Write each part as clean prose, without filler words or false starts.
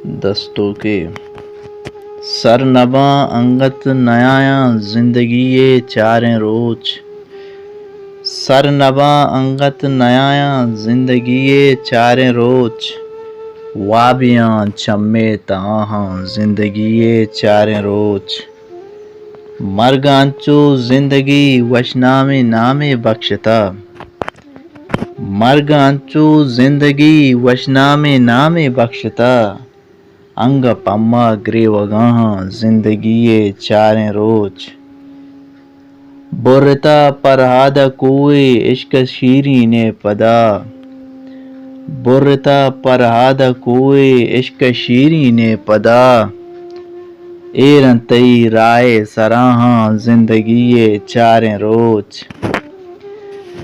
दस्तों के सरनबा अंगत नयाया जिंदगी चारें रोज। सरनबा अंगत नयाया जिंदगी चारें रोज। वाबियाँ चम्मे ताहाँ जिंदगी चारें रोज। मरगांचो जिंदगी वशनामे नामे बख्शता। मरगांचो जिंदगी वशनामे नामे बख्शता। अंग पम्मा ग्रेवगाहाँ जिंदगी चारें रोज। बुरता परहादा कोए इश्क शीरी ने पदा। बुरता परहादा कोए इश्क शीरी ने पदा। एरन तई राय सराहाँ जिंदगी चारें रोज।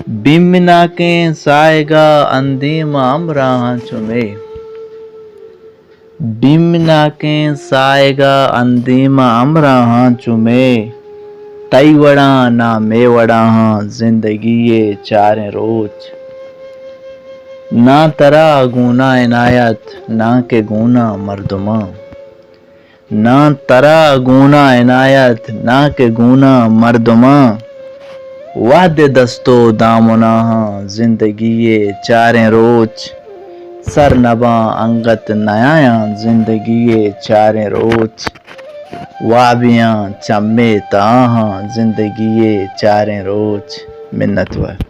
बिमना के साएगा अंदीम अमराहाँ चुमे। बिमना के साएगा अंदीम अमराहाँ चुमे। तईवड़ा ना मेवड़ा हाँ जिंदगी चारें रोज। ना तरा गुना इनायत ना के गुना मर्दमा। ना तरा गुना इनायत ना के गुना मर्दमा। वादे दस्तो दामना हाँ जिंदगी चारें रोज। सरनबा अंगत नयाया जिंदगी चारें रोज। वाबियाँ चम्मे ताहाँ जिंदगी चारें रोज। मिन्नत।